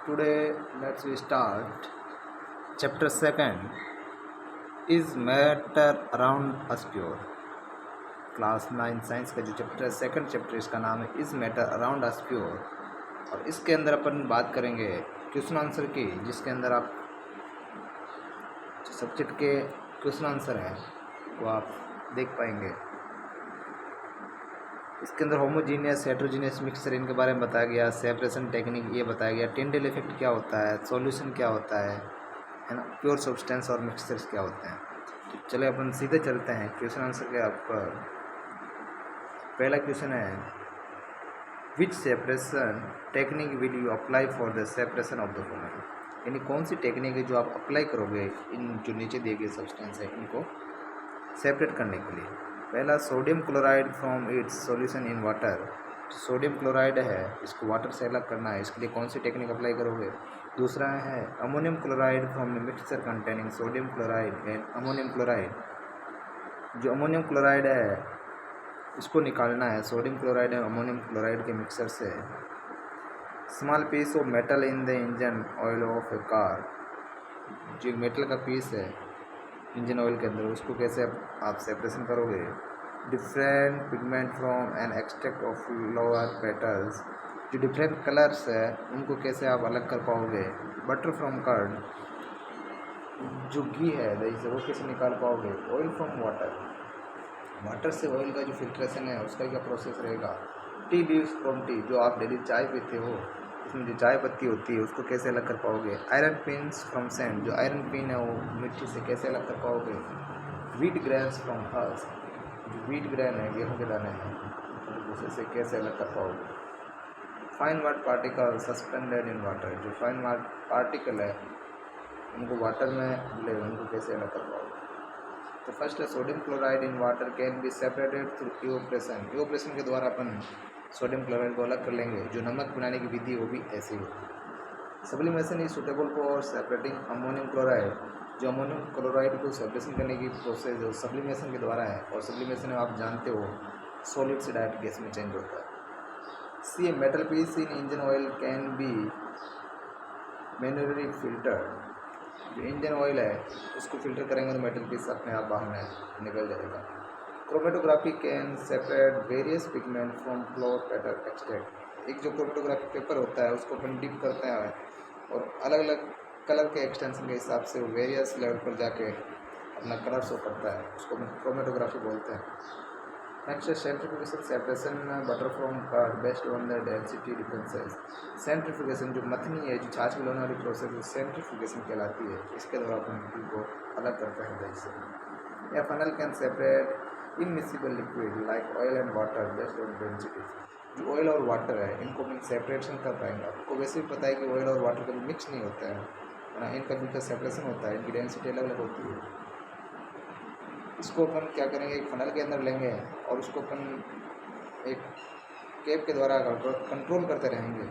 Today, let's we start chapter second. Is matter around us pure? Class 9 science का जो chapter second chapter इसका नाम है is matter around us pure. और इसके अंदर अपन बात करेंगे क्वेश्चन आंसर की, जिसके अंदर आप सब्जेक्ट के क्वेश्चन आंसर हैं वो आप देख पाएंगे। इसके अंदर होमोजीनियस हेट्रोजीनियस मिक्सचर इनके बारे में बताया गया, सेपरेशन टेक्निक ये बताया गया, टिंडल इफेक्ट क्या होता है, सॉल्यूशन क्या होता है ना, प्योर सब्सटेंस और मिक्सचर्स क्या होते हैं। तो चले अपन सीधे चलते हैं क्वेश्चन आंसर के ऊपर। पहला क्वेश्चन है which separation technique will you apply for the separation of the following, यानी कौन सी टेक्निक है जो आप अप्लाई करोगे इन जो नीचे दिए गए सब्सटेंस है इनको सेपरेट करने के लिए। पहला sodium chloride from its solution in water, sodium chloride है इसको वाटर से अलग करना है, इसके लिए कौन सी टेक्निक अप्लाई करोगे। दूसरा है ammonium chloride from the mixture containing sodium chloride and ammonium chloride, जो अमोनियम क्लोराइड है इसको निकालना है sodium chloride and ammonium chloride के मिक्सचर से। Small piece of metal in the engine oil of a car, जो मेटल का piece है इंजन ऑयल के अंदर उसको कैसे आप सेपरेशन करोगे। Different pigment from an extract of flower petals, जो डिफरेंट कलर्स है उनको कैसे आप अलग कर पाओगे। बटर फ्रॉम कर्ड, जो घी है दही से वो कैसे निकाल पाओगे। ऑयल फ्रॉम वाटर, वाटर से ऑयल का जो फिल्ट्रेशन है उसका क्या प्रोसेस रहेगा। टी लीव्स फ्रॉम टी, जो आप डेली चाय पीते हो उसमें जो चाय पत्ती होती है उसको कैसे अलग कर पाओगे। आयरन पिन्स फ्रॉम सैंड, जो आयरन पिन है वो मिट्टी से कैसे अलग कर पाओगे। व्हीट ग्रेन्स फ्रॉम हर्स, जो व्हीट ग्रेन है गेहूँ के दाने हैं उसे कैसे अलग कर पाओगे। Fine what particle suspended in water, जो फाइन वाट पार्टिकल है उनको वाटर में ले उनको कैसे अलग कर पाओगे। तो फर्स्ट है sodium chloride in water can be separated through evaporation, evaporation के द्वारा अपन सोडियम क्लोराइड को अलग कर लेंगे। जो नमक बनाने की विधि वो भी ऐसी होती है। Sublimation is suitable for separating ammonium chloride, जो अमोनियम क्लोराइड को सेपरेशन करने की प्रोसेस जो सब्लिमेशन के द्वारा है, और सब्लिमेशन में आप जानते हो सॉलिड से डायरेक्ट गैस में चेंज होता है। See metal piece in engine oil can be manually filtered, जो इंजन ऑयल है उसको फिल्टर करेंगे तो मेटल पीस अपने आप बाहर निकल जाएगा। Chromatography can separate various pigment from floor petal extract, एक जो क्रोमेटोग्राफी पेपर होता है उसको अपन डिप करते हैं और अलग अलग कलर के एक्सटेंशन के हिसाब से वो वेरियस लेवल पर जाके अपना कलर शो करता है, उसको अपन क्रोमेटोग्राफी बोलते हैं। नेक्स्ट है centrifugation separation butter from card based on the density differences. Centrifugation जो मथनी है, जो छाछ मिलाने वाली प्रोसेस है सेंट्रीफ्यूगेशन कहलाती है, इसके द्वारा अपन घी को अलग करते हैं दही से। या funnel can separate immiscible liquid like oil and water based on density, जो ऑयल और वाटर है इनको अपन सेपरेशन कर पाएंगे। आपको वैसे भी पता है कि ऑयल और वाटर कभी मिक्स नहीं होता है, इनका भी सेपरेशन होता है, इनकी डेंसिटी अलग अलग होती है। इसको अपन क्या करेंगे, एक फनल के अंदर लेंगे और उसको अपन एक कैप के द्वारा कंट्रोल करते रहेंगे।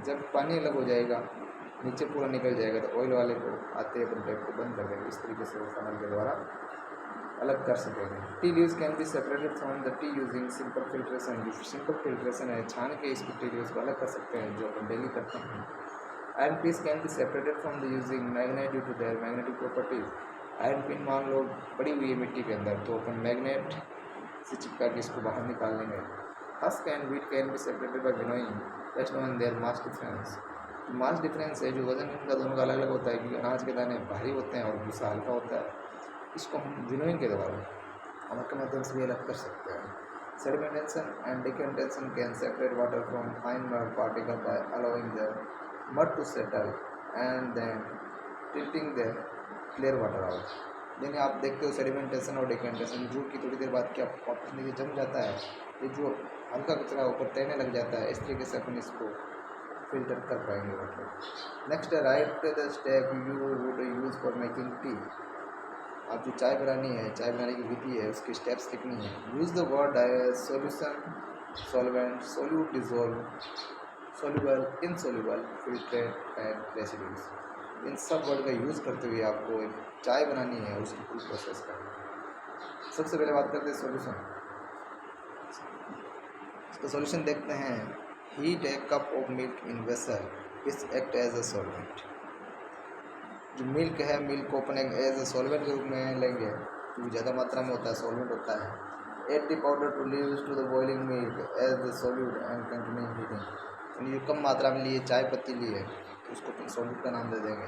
जब पानी अलग हो जाएगा नीचे पूरा निकल जाएगा तो ऑयल वाले को आते अपन टैप को बंद कर देंगे, इस तरीके से वो फनल के द्वारा अलग कर सकेंगे। Tea leaves can be separated from the T using simple filtration, जो सिंपल फिल्ट्रेशन है छान के इसको टी लीव्स को अलग कर सकते हैं, जो अपन डेली करते हैं। Iron piece can be separated from the using magnet due to their magnetic properties, iron pin मान लो पड़ी हुई है मिट्टी के अंदर तो अपन मैग्नेट से चिपका के इसको बाहर निकाल लेंगे। Husk and wheat can be separated by winnowing based on their mass difference, mass difference है जो वजन इनका दोनों का अलग अलग होता है, क्योंकि अनाज के दाने भारी होते हैं और भूसा हल्का होता है, इसको हम विनोइंग के द्वारा हमारे के माध्यम से भी अलग कर सकते हैं। Sedimentation and decantation can separate water from fine mud particle by allowing the mud to settle and then tilting the clear water out. यानी आप देखते हो सेडिमेंटेशन और डिकेंटेशन, जो कि थोड़ी देर बाद क्या वापस नीचे जम जाता है, ये जो हल्का कचरा ऊपर तैरने लग जाता है, इस तरीके से अपन इसको फिल्टर कर पाएंगे वाटर। नेक्स्ट है right the step you would use for making tea, आप जो चाय बनानी है, चाय बनाने की विधि है उसकी स्टेप्स लिखनी है। Use the word solution, solvent, solute, dissolve, soluble, insoluble, filtrate and residues, इन सब वर्ड का यूज़ करते हुए आपको एक चाय बनानी है उसकी पूरी प्रोसेस करनी है। सबसे पहले बात करते हैं सॉल्यूशन। इसका सॉल्यूशन देखते हैं। Heat a cup of milk in vessel it's act as a solvent. जो मिल्क है, मिल्क को अपन एज अ सॉल्वेंट के रूप में लेंगे क्योंकि ज़्यादा मात्रा में होता है, सॉल्वेंट होता है। Add the powder to leaves to the boiling milk as the solute and continue heating. ये कम मात्रा में लिए, चाय पत्ती लिए तो उसको अपन सॉल्यूट का नाम दे देंगे।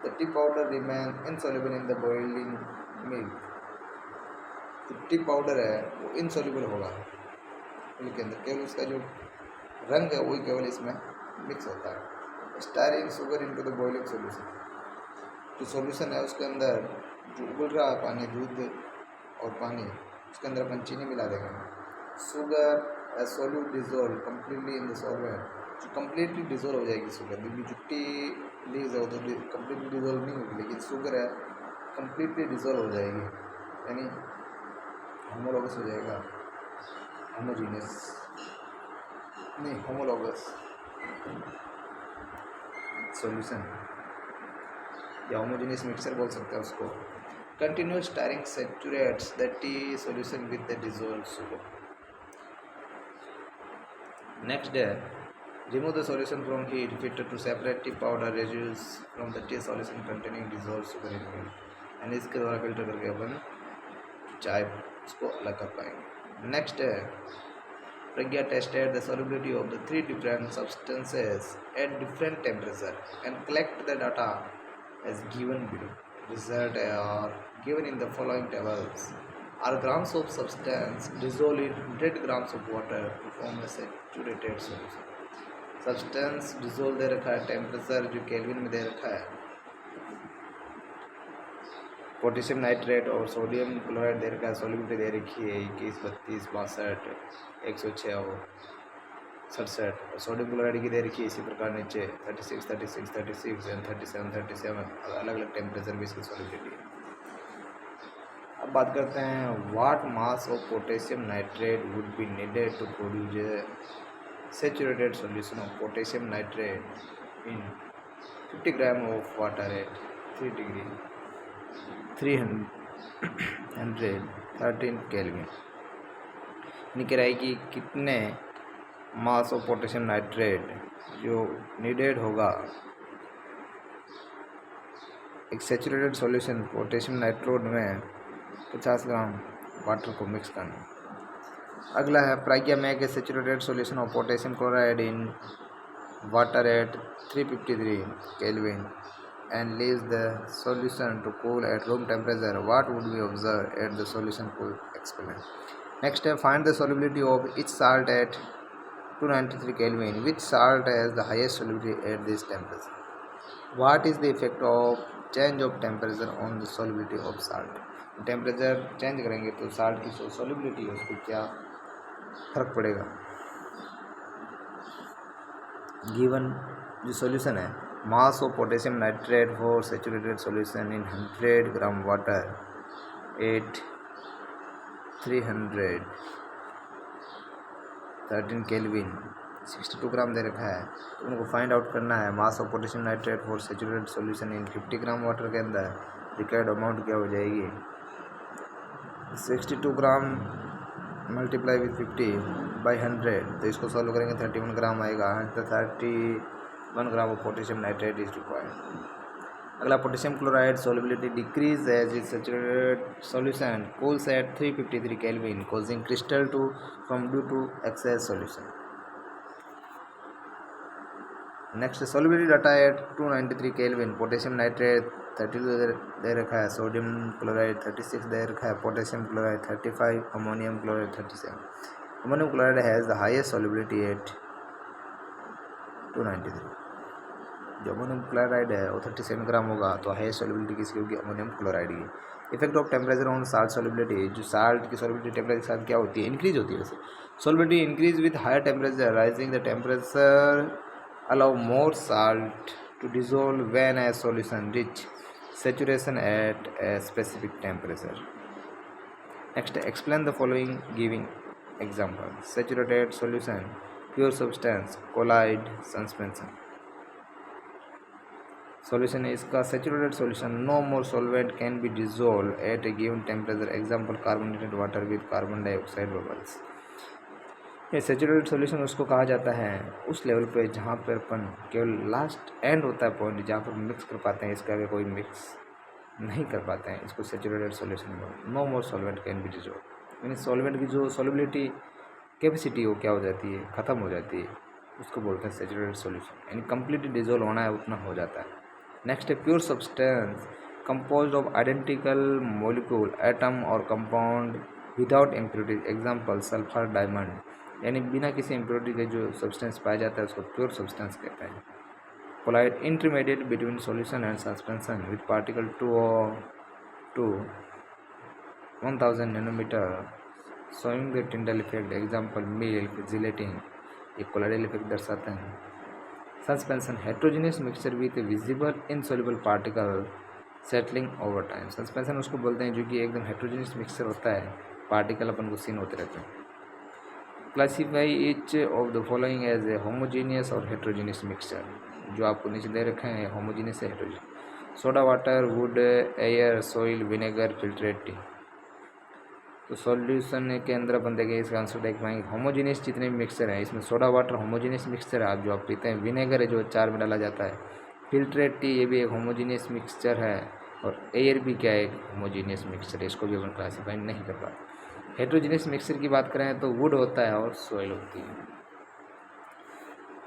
The T powder remain insoluble in the boiling milk. जो टी पाउडर है वो इनसॉल्युबल होगा मिल्क के अंदर, केवल उसका जो रंग है वही केवल इसमें मिक्स होता है। Steering sugar into the boiling solution. जो सॉल्यूशन है उसके अंदर जो उबल रहा है पानी, दूध और पानी, उसके अंदर अपन चीनी मिला देंगे। Sugar solute dissolve completely in the solvent. जो कम्प्लीटली डिजोल्व हो जाएगी शुगर, क्योंकि जो टी लीव्स है वो तो कम्प्लीटली डिजोल्व नहीं होगी, लेकिन शुगर है कम्प्लीटली डिजोल्व हो जाएगी, यानी होमोलोगस हो जाएगा, होमोजीनियस नहीं, होमोलोगस सॉल्यूशन या होमोजेनियस मिक्सचर बोल सकते हैं उसको। Continuous steering सैचुरेट्स the T solution with the dissolved sugar. Next day remove the solution from heat, filter to separate tea powder residues from the tea solution containing dissolved sugar in milk, and इसके द्वारा filter करके अपन चाय उसको अलग कर पाएंगे। Next है Pragya tested the solubility of the three different substances at different temperature and collect the data as given below. Result are given in the following tables. Are grams of substance dissolved in 100 grams of water to form a saturated solution. Substance dissolve दे रखा है, temperature जो kelvin में दे रखा है, potassium nitrate और sodium chloride दे रखा है, सॉल्युबिलिटी दे रखी है 21, 32, 62, 106 और 67, और सोडियम क्लोराइड की दे रखी है इसी प्रकार नीचे 36, 36, 36 एंड 37, 37 अलग अलग टेम्परेचर भी इसकी सॉल्युबिलिटी है। अब बात करते हैं what mass of potassium nitrate would be needed to produce saturated solution of potassium nitrate in 50 gram of water at 3 degree 313 Kelvin। निकल आएगी कितने मास ऑफ पोटेशियम नाइट्रेट जो नीडेड होगा एक सेचुरेटेड सॉल्यूशन पोटेशियम नाइट्रेट में 50 ग्राम वाटर को mix करना। अगला है Pragya make a saturated solution of potassium chloride in water at 353 Kelvin and leaves the solution to cool at room temperature. What would we observe at the solution cool? Explain. Next step, find the solubility of each salt at 293 Kelvin. Which salt has the highest solubility at this temperature? What is the effect of change of temperature on the solubility of salt? Temperature change करेंगे तो salt की जो solubility है उसको क्या फर्क पड़ेगा। Given जो सॉल्यूशन है मास of potassium nitrate for saturated solution in 100 gram water at 313 Kelvin 62 ग्राम दे रखा है, तो उनको फाइंड आउट करना है मास of potassium nitrate for saturated solution in 50 gram water के अंदर रिक्वायर्ड अमाउंट क्या हो जाएगी 62 ग्राम मल्टीप्लाई विथ 50 बाई 100, तो इसको सॉल्व करेंगे 31 ग्राम आएगा। 31 gram of potassium nitrate is required. अगला potassium chloride solubility decrease as is saturated solution cools at 353 Kelvin causing crystal to form due to excess solution। Next solubility data at 293 Kelvin potassium nitrate 32 दे रखा है, sodium chloride 36 दे रखा है, potassium chloride 35, ammonium chloride 37। Ammonium chloride has the highest solubility at 293। जो ammonium chloride है वो 37 ग्राम होगा, तो हाईएस्ट सॉल्युबिलिटी किसकी होगी अमोनियम क्लोराइड की। Effect of temperature on salt solubility, जो साल्ट की सॉल्युबिलिटी टेम्परेचर के साथ क्या होती है इंक्रीज होती है। वैसे solubility increase with higher temperature, rising the temperature allow more salt to dissolve when a solution reach saturation at a specific temperature. Next, explain the following giving example. Saturated solution, pure substance, colloid suspension. Solution is इसका saturated solution, no more solvent can be dissolved at a given temperature. Example, carbonated water with carbon dioxide bubbles. ये saturated solution उसको कहा जाता है उस level पे जहाँ पर अपन केवल लास्ट एंड होता है पॉइंट जहाँ पर मिक्स कर पाते हैं, इसका आगे कोई मिक्स नहीं कर पाते हैं, इसको सैचुरेटेड सॉल्यूशन बोलते हैं। No more solvent can be dissolve, यानी सॉल्वेंट की जो सॉल्युबिलिटी कैपेसिटी वो क्या हो जाती है, ख़त्म हो जाती है, उसको बोलते हैं सैचुरेटेड सॉल्यूशन, यानी कम्प्लीटली डिजोल्व होना है उतना हो जाता है। नेक्स्ट है pure substance composed of identical molecule atom और compound without impurities, example sulphur diamond, यानी बिना किसी इम्प्योरिटी के जो सब्सटेंस पाया जाता है उसको प्योर सब्सटेंस कहते हैं। Colloid intermediate between solution and suspension with particle 2 1000 nanometre showing the Tyndall effect, example milk gelatin, ये कोलाइडल इफेक्ट दर्शाते हैं। Suspension heterogeneous mixture with visible insoluble particle settling over time, suspension उसको बोलते हैं जो कि एकदम हेट्रोजीनियस मिक्सचर होता है, पार्टिकल अपन को सीन होते रहते हैं। Classify each of the following as a homogeneous और हेट्रोजीनियस मिक्सचर, जो आपको नीचे दे रखे हैं होमोजीनियस है heterogeneous. Soda water, wood, air, soil, vinegar, filtrate tea. तो सॉल्यूशन के अंदर अपन देखेंगे इसका आंसर देख पाएंगे होमोजीनियस जितने भी मिक्सचर हैं इसमें सोडा वाटर होमोजीनियस मिक्सचर है, आप जो आप पीते हैं, विनेगर है जो अचार में डाला जाता है, फिल्ट्रेट टी ये भी एक होमोजीनियस मिक्सचर है, और एयर भी क्या है एक होमोजीनियस मिक्सचर है, इसको भी अपन क्लासीफाई नहीं कर पाते। हेट्रोजीनियस मिक्सचर की बात करें तो वुड होता है और सॉइल होती है।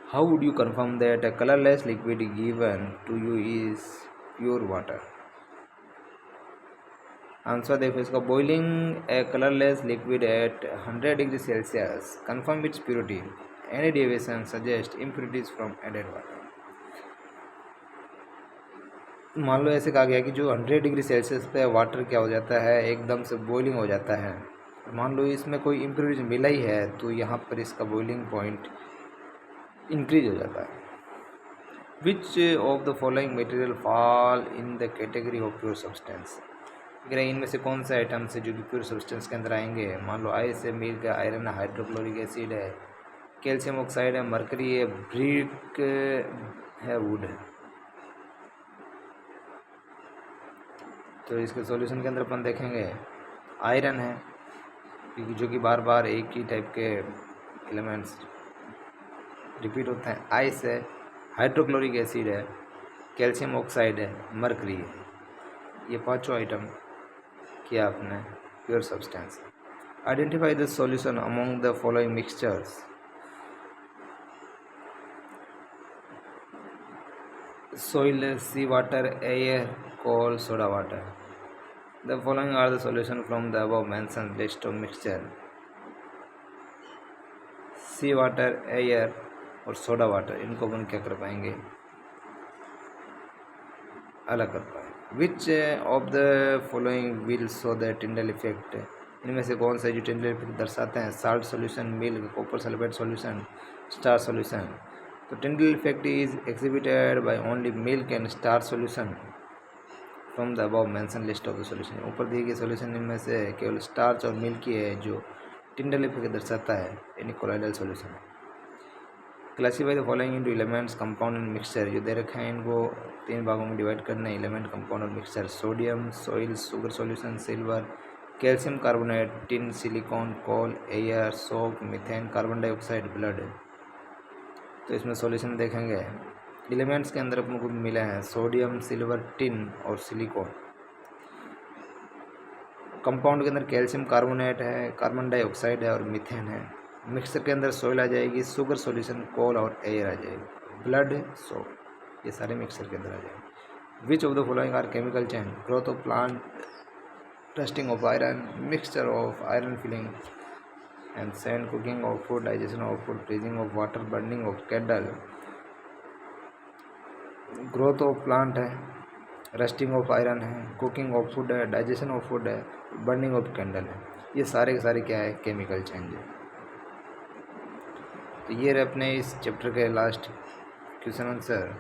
How would you confirm that a colourless liquid given to you is pure water? Answer देखो इसका, boiling a colourless liquid at 100 degree Celsius confirm it's purity, any deviation suggest impurities from added water. मान लो ऐसे कहा गया कि जो 100 degree Celsius पे वाटर क्या हो जाता है, एकदम से बॉइलिंग हो जाता है, मान लो इसमें कोई इम्प्योरिटीज मिला ही है तो यहाँ पर इसका बॉइलिंग पॉइंट इंक्रीज हो जाता है। विच of the following material fall in the category of pure substance, इनमें से कौन सा आइटम से जो कि प्योर सब्सटेंस के अंदर आएंगे? मान लो आइस है, मिल्क है, आयरन है, हाइड्रोक्लोरिक एसिड है, कैल्शियम ऑक्साइड है, मरकरी है, ब्रिक है, वुड है। तो इसके सॉल्यूशन के अंदर अपन देखेंगे आयरन है, क्योंकि जो कि बार बार एक ही टाइप के एलिमेंट्स रिपीट होते हैं, आइस है, हाइड्रोक्लोरिक एसिड है, कैल्शियम ऑक्साइड है, मरकरी है। ये पांचों आइटम किया आपने pure substance. Identify the solution among the following mixtures, soil, sea water, air, coal, soda water. The following are the solution from the above mentioned list of mixture. See water, air और soda water, इनको अपन क्या कर पाएंगे, अलग कर पाएंगे। Which of the following will show the Tyndall effect, इनमें से कौन सा जो टिंडल इफेक्ट दर्शाते हैं? Salt solution, milk, copper sulphate solution, star solution. तो Tyndall effect is exhibited by only milk and star solution from the above mention list of the solution. ऊपर दिए गए सॉल्यूशन इनमें से केवल स्टार्च और मिल्क ही है जो टिंडल इफेक्ट दर्शाता है, यानी colloidal solution. Classify the following into elements, compound and mixture, जो दे रखे हैं इनको 3 भागों में डिवाइड करना है, एलिमेंट, कंपाउंड और mixture. Sodium, soil, sugar solution, silver, calcium carbonate, tin, silicon, coal, air, soap, methane, carbon dioxide, blood. तो इसमें सॉल्यूशन देखेंगे, एलिमेंट्स के अंदर अपन को मिले हैं सोडियम, सिल्वर, टिन और सिलिकॉन। कंपाउंड के अंदर कैल्शियम कार्बोनेट है, कार्बन डाइऑक्साइड है और मीथेन है। मिक्सर के अंदर सॉइल आ जाएगी, शुगर सॉल्यूशन, कोल और एयर आ जाएगी, ब्लड, सोप, ये सारे मिक्सर के अंदर आ जाएंगे। Which of the following are chemical change, growth of plant, testing of iron, mixture of iron filling and sand, cooking of food, digestion of food, freezing of water, burning of candle. Growth of plant है, rusting of iron है, cooking of food है, digestion of food है, burning of candle है। ये सारे के सारे क्या है, केमिकल चेंज है। तो ये रहे अपने इस चैप्टर के लास्ट क्वेश्चन आंसर।